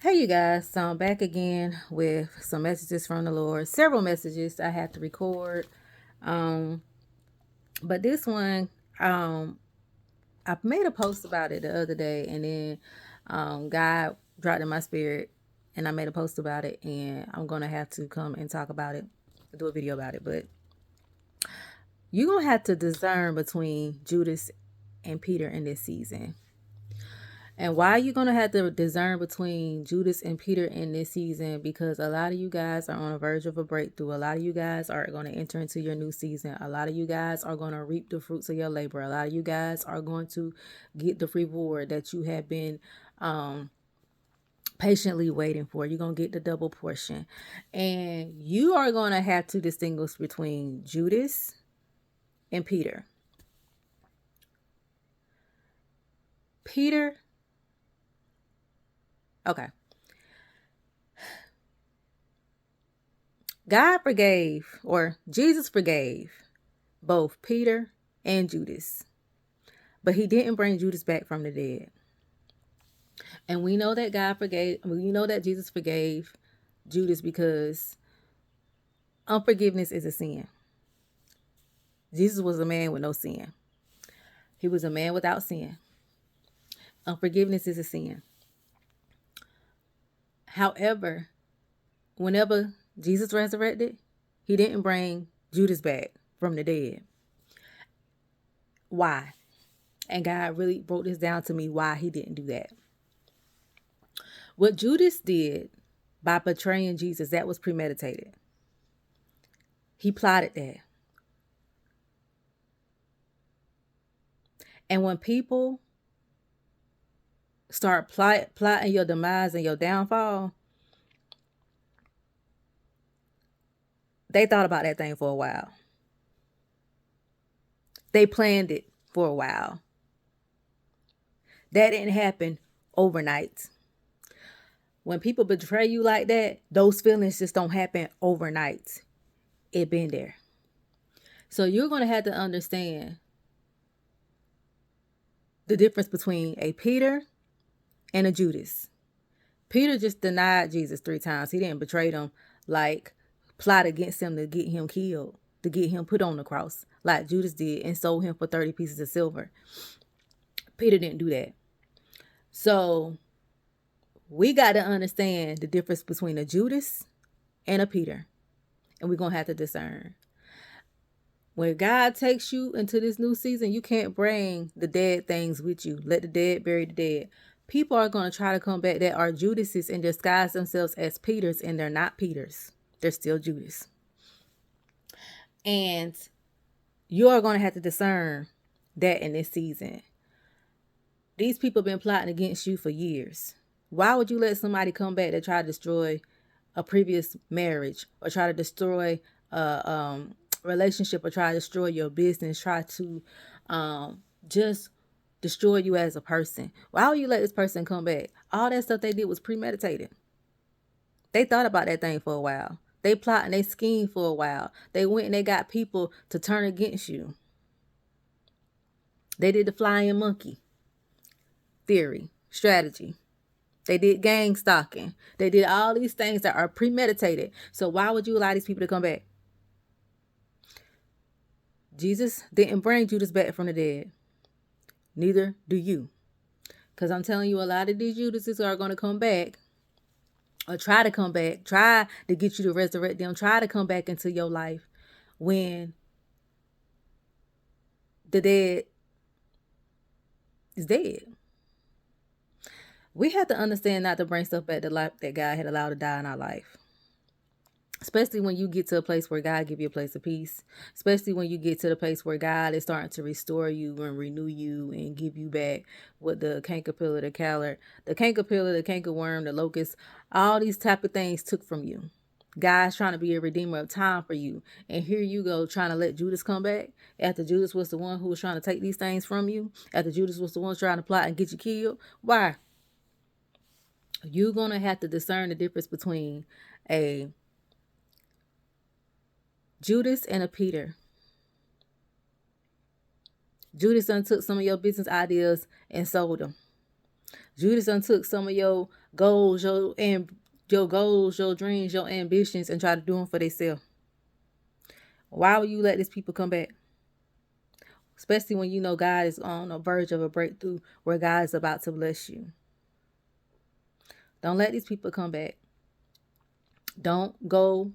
Hey, you guys. So I'm back again with some messages from the Lord. Several messages I had to record. Um, but this one, um, I made a post about it the other day, and then God dropped in my spirit, and I made a post about it, and I'm gonna have to come and talk about it, do a video about it. But you're gonna have to discern between Judas and Peter in this season. And why are you going to have to discern between Judas and Peter in this season? Because a lot of you guys are on the verge of a breakthrough. A lot of you guys are going to enter into your new season. A lot of you guys are going to reap the fruits of your labor. A lot of you guys are going to get the reward that you have been patiently waiting for. You're going to get the double portion. And you are going to have to distinguish between Judas and Peter. Peter, okay. God forgave, or Jesus forgave, both Peter and Judas. But he didn't bring Judas back from the dead. And we know that Jesus forgave Judas because unforgiveness is a sin. Jesus was a man with no sin. He was a man without sin. Unforgiveness is a sin. However, whenever Jesus resurrected, he didn't bring Judas back from the dead. Why? And God really broke this down to me why he didn't do that. What Judas did by betraying Jesus, that was premeditated. He plotted that. And when people start plotting your demise and your downfall, they thought about that thing for a while. They planned it for a while. That didn't happen overnight. When people betray you like that, those feelings just don't happen overnight. It been there. So you're going to have to understand the difference between a Peter and a Judas. Peter just denied Jesus 3 times. He didn't betray him, like plot against him to get him killed, to get him put on the cross, like Judas did and sold him for 30 pieces of silver. Peter didn't do that. So we got to understand the difference between a Judas and a Peter. And we're going to have to discern. When God takes you into this new season, you can't bring the dead things with you. Let the dead bury the dead. People are going to try to come back that are Judases and disguise themselves as Peters, and they're not Peters. They're still Judas. And you are going to have to discern that in this season. These people have been plotting against you for years. Why would you let somebody come back to try to destroy a previous marriage, or try to destroy a relationship, or try to destroy your business, try to just destroy you as a person? Why would you let this person come back? All that stuff they did was premeditated. They thought about that thing for a while. They plot and they schemed for a while. They went and they got people to turn against you. They did the flying monkey theory, strategy. They did gang stalking. They did all these things that are premeditated. So why would you allow these people to come back? Jesus didn't bring Judas back from the dead. Neither do you. Because I'm telling you, a lot of these Judases are going to come back, or try to come back, try to get you to resurrect them, try to come back into your life when the dead is dead. We have to understand not to bring stuff back to life that God had allowed to die in our life. Especially when you get to a place where God give you a place of peace. Especially when you get to the place where God is starting to restore you and renew you and give you back what the caterpillar, the cankerworm, the locust, all these type of things took from you. God's trying to be a redeemer of time for you. And here you go trying to let Judas come back after Judas was the one who was trying to take these things from you. After Judas was the one trying to plot and get you killed. Why? You're going to have to discern the difference between a Judas and a Peter. Judas done took some of your business ideas and sold them. Judas done took some of your goals, your goals, your dreams, your ambitions, and try to do them for themselves. Why would you let these people come back? Especially when you know God is on the verge of a breakthrough where God is about to bless you. Don't let these people come back. Don't go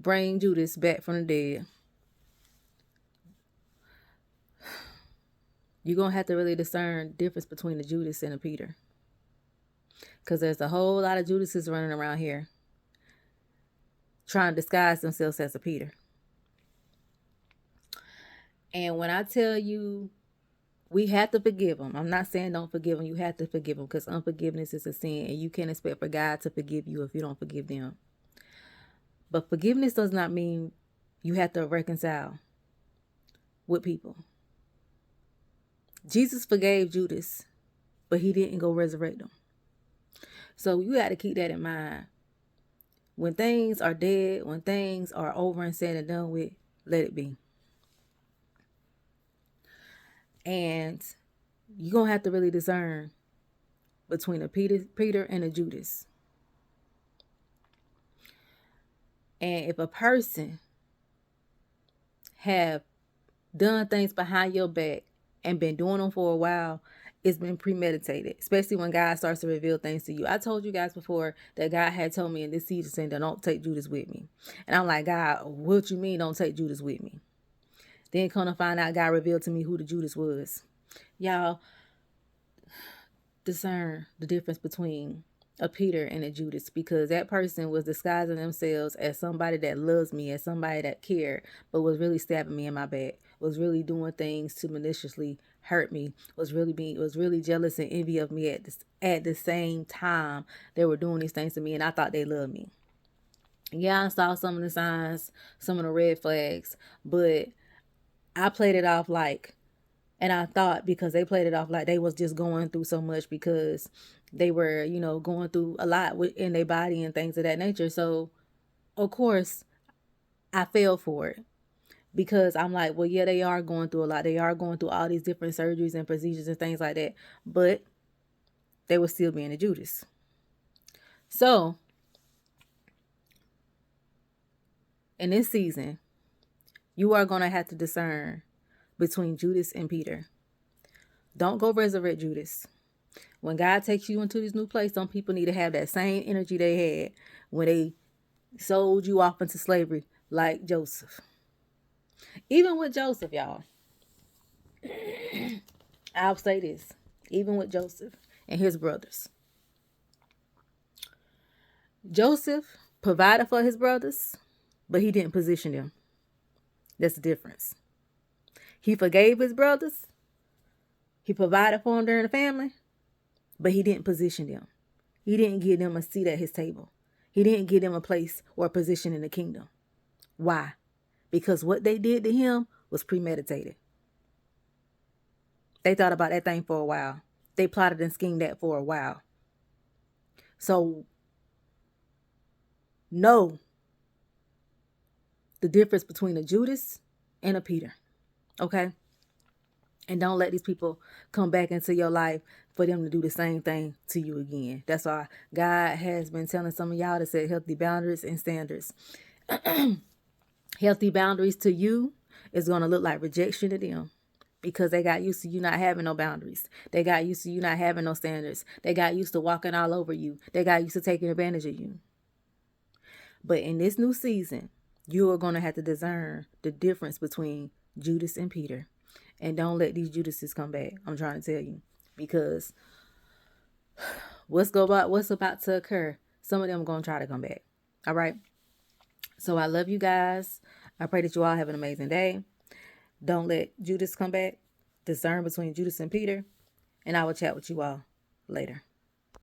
bring Judas back from the dead. You're going to have to really discern the difference between the Judas and the Peter. Because there's a whole lot of Judases running around here trying to disguise themselves as a Peter. And when I tell you we have to forgive them, I'm not saying don't forgive them. You have to forgive them because unforgiveness is a sin. And you can't expect for God to forgive you if you don't forgive them. But forgiveness does not mean you have to reconcile with people. Jesus forgave Judas, but he didn't go resurrect him. So you got to keep that in mind. When things are dead, when things are over and said and done with, let it be. And you're going to have to really discern between a Peter and a Judas. And if a person have done things behind your back and been doing them for a while, it's been premeditated, especially when God starts to reveal things to you. I told you guys before that God had told me in this season saying, don't take Judas with me. And I'm like, God, what you mean don't take Judas with me? Then come to find out, God revealed to me who the Judas was. Y'all, discern the difference between a Peter and a Judas, because that person was disguising themselves as somebody that loves me, as somebody that cared, but was really stabbing me in my back, was really doing things to maliciously hurt me, was really jealous and envy of me at the same time they were doing these things to me, and I thought they loved me. Yeah, I saw some of the signs, some of the red flags, but I played it off like, and I thought because they played it off like they was just going through so much because they were, going through a lot in their body and things of that nature. So, of course, I fell for it because I'm like, well, yeah, they are going through a lot. They are going through all these different surgeries and procedures and things like that. But they were still being a Judas. So, in this season, you are going to have to discern between Judas and Peter. Don't go resurrect Judas. When God takes you into this new place, some people need to have that same energy they had when they sold you off into slavery, like Joseph. Even with Joseph, y'all, I'll say this. Even with Joseph and his brothers. Joseph provided for his brothers, but he didn't position them. That's the difference. He forgave his brothers. He provided for them during the family, but he didn't position them. He didn't give them a seat at his table. He didn't give them a place or a position in the kingdom. Why? Because what they did to him was premeditated. They thought about that thing for a while. They plotted and schemed that for a while. So, know the difference between a Judas and a Peter. Okay? And don't let these people come back into your life for them to do the same thing to you again. That's why God has been telling some of y'all to set healthy boundaries and standards. Healthy boundaries to you is going to look like rejection to them because they got used to you not having no boundaries. They got used to you not having no standards. They got used to walking all over you. They got used to taking advantage of you. But in this new season, you are going to have to discern the difference between Judas and Peter. And don't let these Judases come back. I'm trying to tell you. Because what's about to occur, some of them are going to try to come back. All right? So I love you guys. I pray that you all have an amazing day. Don't let Judas come back. Discern between Judas and Peter. And I will chat with you all later.